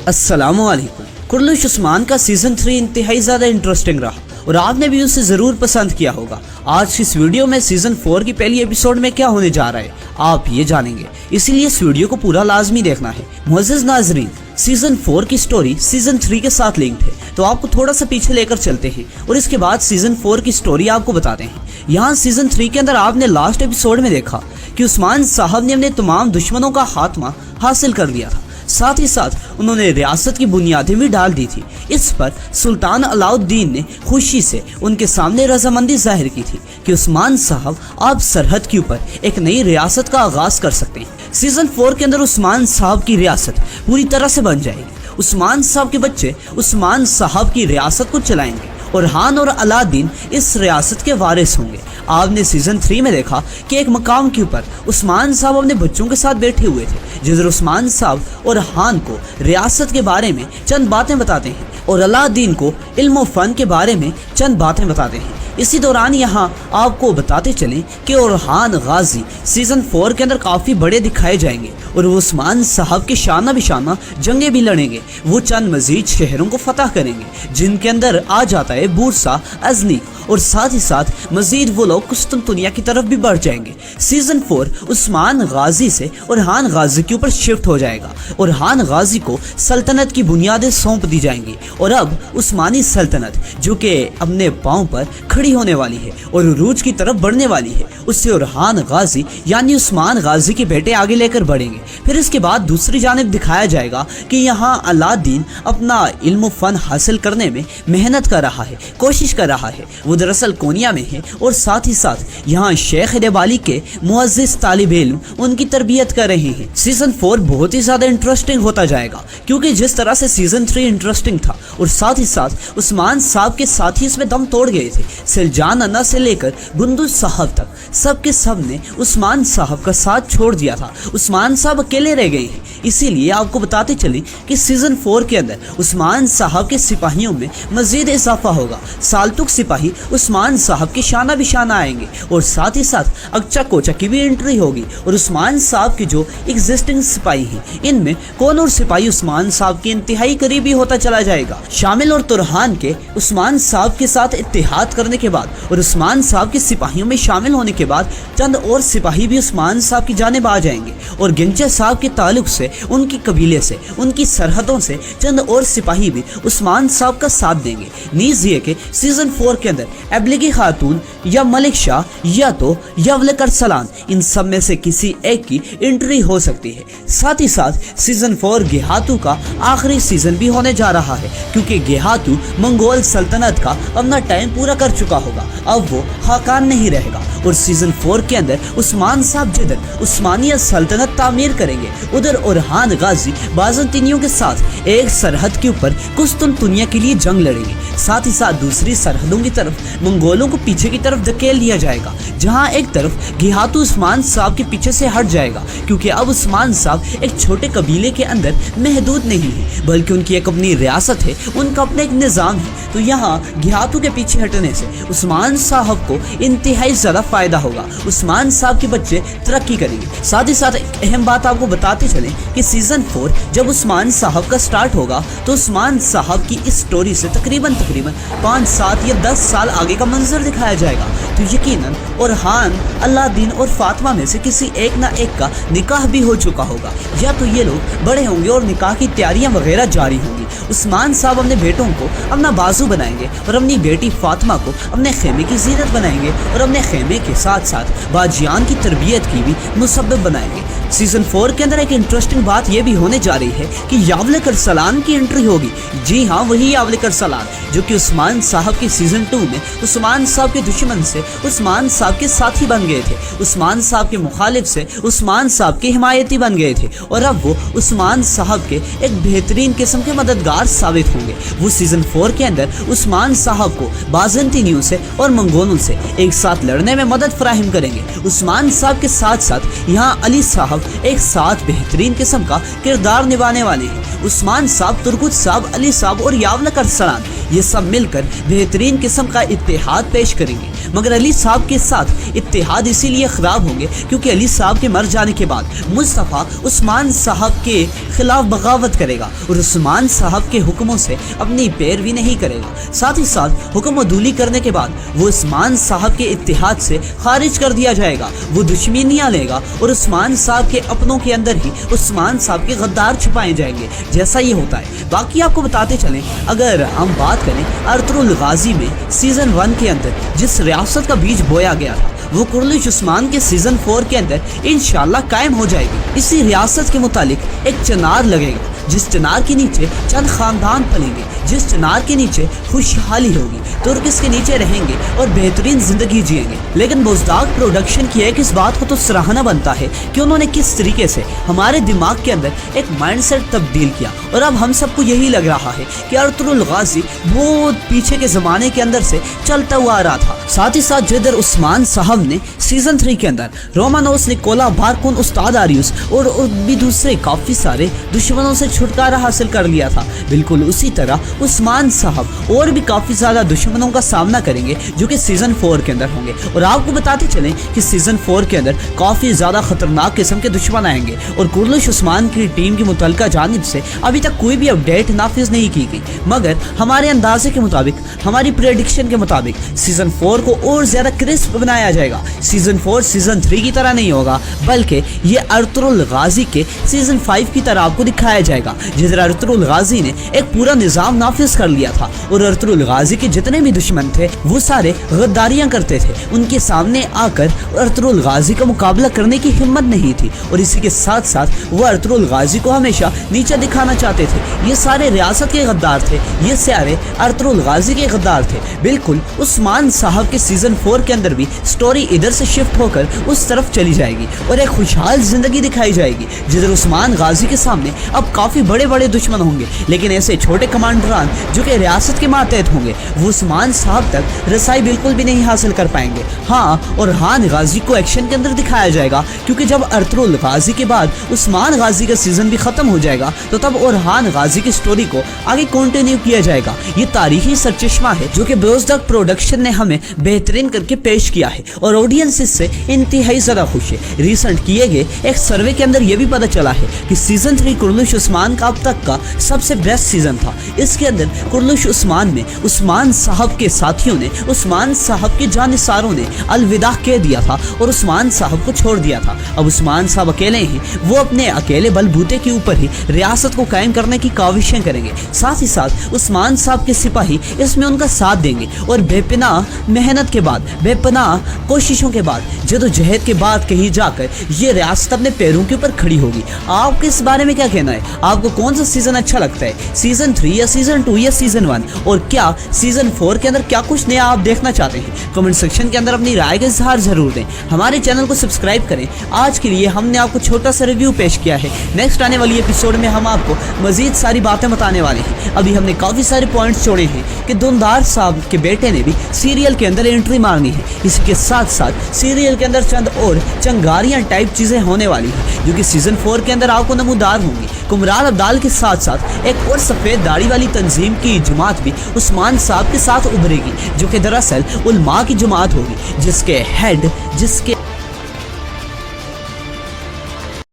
अस्सलामुअलैकुम। कुर्लुश उस्मान का सीज़न 3 इंतहाई ज़्यादा इंटरेस्टिंग रहा और आपने भी उसे ज़रूर पसंद किया होगा। आज इस वीडियो में सीज़न 4 की पहली एपिसोड में क्या होने जा रहा है आप ये जानेंगे, इसीलिए इस वीडियो को पूरा लाजमी देखना है। मुअज़्ज़िज़ नाज़रीन, सीज़न 4 की स्टोरी सीज़न 3 के साथ लिंक्ड है, तो आपको थोड़ा सा पीछे लेकर चलते हैं और इसके बाद सीज़न 4 की स्टोरी आपको बताते हैं। यहाँ सीज़न 3 के अंदर आपने लास्ट एपिसोड में देखा कि उस्मान साहब ने अपने तमाम दुश्मनों का खात्मा हासिल कर लिया था, साथ ही साथ उन्होंने रियासत की बुनियादें भी डाल दी थी। इस पर सुल्तान अलाउद्दीन ने खुशी से उनके सामने रजामंदी जाहिर की थी कि उस्मान साहब आप सरहद के ऊपर एक नई रियासत का आगाज कर सकते हैं। सीजन 4 के अंदर उस्मान साहब की रियासत पूरी तरह से बन जाएगी। उस्मान साहब के बच्चे उस्मान साहब की रियासत को चलाएंगे और हान और अलादीन इस रियासत के वारिस होंगे। आपने सीजन 3 में देखा कि एक मकाम के ऊपर उस्मान साहब अपने बच्चों के साथ बैठे हुए थे, जिधर उस्मान साहब और हान को रियासत के बारे में चंद बातें बताते हैं और अलादीन को इल्म व फन के बारे में चंद बातें बताते हैं। इसी दौरान यहाँ आपको बताते चलें कि ओरहान गाजी सीजन 4 के अंदर काफ़ी बड़े दिखाए जाएंगे और वो उस्मान साहब के शाना बिशाना जंगें भी लड़ेंगे। वो चंद मजीद शहरों को फतह करेंगे जिनके अंदर आ जाता है बूरसा, अजनी, और साथ ही साथ मजीद वो लोग कुस्तुनतुनिया की तरफ भी बढ़ जाएंगे। सीजन 4 उस्मान गाजी से ओरहान गाजी के ऊपर शिफ्ट हो जाएगा और हान गाजी को सल्तनत की बुनियादें सौंप दी जाएंगी और अब उस्मानी सल्तनत जो कि अपने पाँव पर खड़ी होने वाली है और उरूज की तरफ बढ़ने वाली है, उससे ओरहान गाजी यानी उस्मान गाजी के बेटे आगे लेकर बढ़ेंगे। फिर इसके बाद दूसरी जानिब दिखाया जाएगा कि यहाँ अलादीन अपना इल्म फन हासिल करने में मेहनत कर रहा है, कोशिश कर रहा है। वो दरअसल कोनिया में है और साथ ही साथ यहाँ शेख देबाली के मुअज़्ज़िज़ तालिब इल्म उनकी तरबियत कर रहे हैं। सीजन 4 बहुत ही ज़्यादा इंटरेस्टिंग होता जाएगा क्योंकि जिस तरह से सीजन 3 इंटरेस्टिंग था और साथ ही साथ उस्मान साहब के साथी इसमें दम तोड़ गए थे। सिलजान अन्ना से लेकर गुंदुज साहब तक सब के सब ने उस्मान साहब का साथ छोड़ दिया था। उस्मान साहब अकेले रह गए हैं। इसीलिए आपको बताते चलें कि सीजन 4 के अंदर उस्मान साहब के सिपाहियों में मजीद इजाफा होगा। सालतुक सिपाही उस्मान साहब के शाना बिशाना आएंगे और साथ ही साथ अक्चा कोचा की भी एंट्री होगी और उस्मान साहब के जो एग्जिस्टिंग सिपाही हैं इनमें कौन और सिपाही उस्मान साहब के इंतहाई करीबी होता चला जाएगा। शामिल और तुरहान के उस्मान साहब के साथ इत्तेहाद करने के बाद और उस्मान साहब के सिपाहियों में शामिल होने के बाद चंद और सिपाही भी उस्मान साहब की जानिब आ जाएंगे और गिंचा साहब के ताल्लुक से, उनकी कबीले से, उनकी सरहदों से चंद और सिपाही भी उस्मान साहब का साथ देंगे। नीज़ ये कि सीजन 4 के अंदर एबलिगी खातून या मलिक शाह या तो यवलक अरसलान, इन सब में से किसी एक की एंट्री हो सकती है। साथ ही साथ सीजन 4 गेहातू का आखिरी सीजन भी होने जा रहा है क्योंकि गेहातू मंगोल सल्तनत का अपना टाइम पूरा कर चुका होगा, अब वो हाकान नहीं रहेगा। और सीजन 4 के अंदर उस्मान साहब जिधर उस्मानिया सल्तनत तामीर करेंगे उधर ओरहान गाजी बाज़ंतीनियों के साथ एक सरहद के ऊपर कुस्तुनतुनिया के लिए जंग लड़ेंगे। साथ ही साथ दूसरी सरहदों की तरफ मंगोलों को पीछे की तरफ धकेल दिया जाएगा, जहां एक तरफ गेहातू उस्मान साहब के पीछे से हट जाएगा क्योंकि अब उस्मान साहब एक छोटे कबीले के अंदर महदूद नहीं है बल्कि उनकी एक अपनी रियासत है, उनका अपना एक निज़ाम है। तो यहाँ गेहातू के पीछे हटने से उस्मान साहब को इंतहाई ज़्यादा फ़ायदा होगा। उस्मान साहब के बच्चे तरक्की करेंगे। साथ ही साथ एक अहम बात आपको बताते चलें कि सीजन 4 जब उस्मान साहब का स्टार्ट होगा तो उस्मान साहब की इस स्टोरी से तकरीबन 5, 7 या 10 साल आगे का मंजर दिखाया जाएगा। तो यकीनन ओरहान, अलादीन और फातिमा में से किसी एक ना एक का निकाह भी हो चुका होगा या तो ये लोग बड़े होंगे और निकाह की तैयारियां वगैरह जारी होंगी। उस्मान साहब अपने बेटों को अपना बाजू बनाएंगे और अपनी बेटी फातिमा को अपने खेमे की जीनत बनाएंगे और अपने खेमे के साथ साथ बाजियान की तरबियत की भी मुसब्बिब बनाएंगे। सीजन 4 के अंदर एक इंटरेस्टिंग बात यह भी होने जा रही है कि यावलक अरसलान की एंट्री होगी। जी हाँ, वही यावलक अरसलान जो कि उस्मान साहब के सीजन 2 में उस्मान साहब के दुश्मन से उस्मान साहब के साथी बन गए थे, उस्मान साहब के मुखालिफ से उस्मान साहब के हिमायती बन गए थे और अब वो उस्मान साहब के एक बेहतरीन किस्म के मददगार साबित होंगे। वो सीजन 4 के अंदर उस्मान साहब को बाज़ंतीनियों से और मंगोलों से एक साथ लड़ने में मदद फराहम करेंगे। उस्मान साहब के साथ साथ यहाँ अली साहब एक साथ बेहतरीन किस्म का किरदार निभाने वाले हैं। उस्मान साहब, तुर्कुत साहब, अली साहब और यावलक अरसलान, ये सब मिलकर बेहतरीन किस्म का इत्तेहाद पेश करेंगे। मगर अली साहब के साथ इत्तेहाद इसीलिए ख़राब होंगे क्योंकि अली साहब के मर जाने के बाद मुस्तफ़ा उस्मान साहब के खिलाफ बगावत करेगा और उस्मान साहब के हुक्मों से अपनी पैरवी नहीं करेगा। साथ ही साथ हुक्म अदूली करने के बाद वो उस्मान साहब के इत्तेहाद से खारिज कर दिया जाएगा। वो दुश्मनियाँ लेगा और उस्मान साहब के अपनों के अंदर ही उस्मान साहब के गद्दार छुपाए जाएंगे, जैसा ये होता है। बाकी आपको बताते चलें, अगर हम बात करें अर्तुरुल गाजी में सीज़न 1 के अंदर जिस रियासत का बीज बोया गया था वो कुर्लिश उस्मान के सीज़न 4 के अंदर इंशाल्लाह कायम हो जाएगी। इसी रियासत के मुतालिक एक चिनार लगेगा, जिस चिनार के नीचे चंद खानदान पलेंगे, जिस चिनार के नीचे खुशहाली होगी, तुर्क इसके नीचे रहेंगे और बेहतरीन जिंदगी जिएंगे। लेकिन बुज़दाग प्रोडक्शन की एक इस बात को तो सराहना बनता है कि उन्होंने किस तरीके से हमारे दिमाग के अंदर एक माइंडसेट तब्दील किया और अब हम सबको यही लग रहा है कि अर्तुरुल गाजी बहुत पीछे के ज़माने के अंदर से चलता हुआ आ रहा था। साथ ही साथ जिधर उस्मान साहब ने सीज़न 3 के अंदर रोमानोस, निकोला, बारकुन, उस्ताद आरियुस और भी दूसरे काफ़ी सारे दुश्मनों से छुटकारा हासिल कर लिया था, बिल्कुल उसी तरह उस्मान साहब और भी काफ़ी ज़्यादा दुश्मनों का सामना करेंगे जो कि सीज़न 4 के अंदर होंगे। और आपको बताते चलें कि सीज़न 4 के अंदर काफ़ी ज़्यादा ख़तरनाक किस्म के दुश्मन आएंगे और कुर्लिश उस्मान की टीम की मुतल्लिका जानिब से अभी तक कोई भी अपडेट नाफिज नहीं की गई, मगर हमारे अंदाजे के मुताबिक, हमारी प्रेडिक्शन के मुताबिक सीज़न 4 को और ज़्यादा क्रिस्प बनाया जाएगा। सीज़न 4 सीज़न 3 की तरह नहीं होगा, बल्कि ये अर्तुरुल गाजी के सीज़न 5 की तरह आपको दिखाया जाएगा, जिधर अर्तुरुल गाजी ने एक पूरा निज़ाम नाफिज कर लिया था और अर्तुरुल गाजी के जितने भी दुश्मन थे वो सारे गद्दारियां करते थे। उनके सामने आकर अर्तुरुल गाजी का मुकाबला करने की हिम्मत नहीं थी और इसी के साथ साथ वो अर्तुरुल गाजी को हमेशा नीचे दिखाना चाहते थे। ये सारे रियासत के गद्दार थे, ये सारे अर्तुरुल गाजी के गद्दार थे। बिल्कुल उस्मान साहब के सीज़न 4 के अंदर भी स्टोरी इधर से शिफ्ट होकर उस तरफ चली जाएगी और एक खुशहाल जिंदगी दिखाई जाएगी, जिधर उस्मान गाजी के सामने अब काफ़ी बड़े बड़े दुश्मन होंगे, लेकिन ऐसे छोटे कमांडरान जो कि रियासत के मातहत होंगे वो उस्मान साहब तक रसाई बिल्कुल भी नहीं हासिल कर पाएंगे। हाँ, और हान गाजी को एक्शन के अंदर दिखाया जाएगा क्योंकि जब अर्तुरुल गाजी के बाद उस्मान गाजी का सीज़न भी ख़त्म हो जाएगा तो तब और हान गाजी की स्टोरी को आगे कंटिन्यू किया जाएगा। ये तारीखी सरचश्मा है जो कि बुज़दाग प्रोडक्शन ने हमें बेहतरीन करके पेश किया है और ऑडियंस इससे इंतहाई ज़्यादा खुश है। रिसेंट किए गए एक सर्वे के अंदर यह भी पता चला है कि सीज़न 3 कुर्लिश उस्मान का अब तक का सबसे बेस्ट सीज़न था। इसके अंदर कुर्लिश उस्मान में उस्मान साहब के साथियों ने, उस्मान साहब के जानिसारों ने अलविदा कह दिया था और उस्मान साहब को छोड़ दिया था। अब उस्मान साहब अकेले ही, वो अपने अकेले बलबूते के ऊपर ही रियासत को कायम करने की काविशें करेंगे। साथ ही साथ उस्मान साहब के सिपाही इसमें उनका साथ देंगे और बेपनाह मेहनत के बाद, बेपनाह कोशिशों के बाद, जदोजहद के बाद कहीं जाकर ये रियासत अपने पैरों के ऊपर खड़ी होगी। आपके इस बारे में क्या कहना है? आपको कौन सा सीज़न अच्छा लगता है, सीज़न 3 या सीज़न 2 या सीज़न 1? और क्या सीज़न 4 के अंदर क्या कुछ नया आप देखना चाहते हैं? कमेंट सेक्शन के अंदर अपनी राय का इजहार जरूर दें। हमारे चैनल को सब्सक्राइब करें। आज के लिए हमने आपको छोटा सा रिव्यू पेश किया है। नेक्स्ट आने वाली एपिसोड में हम आपको मजीद सारी बातें बताने वाले हैं। अभी हमने काफ़ी सारे पॉइंट्स जोड़े हैं कि धुंधार साहब के बेटे ने भी सीरियल के अंदर एंट्री मारनी है। इसी के साथ साथ सीरियल के अंदर चंद और चंगारियाँ टाइप चीज़ें होने वाली हैं जो कि सीज़न 4 के अंदर आपको नमूदार होंगी। कुमरान अब्दाल के साथ साथ एक और सफ़ेद दाढ़ी वाली तंजीम की जमात भी उस्मान साहब के साथ उभरेगी जो कि दरअसल उलमा की जमात होगी, जिसके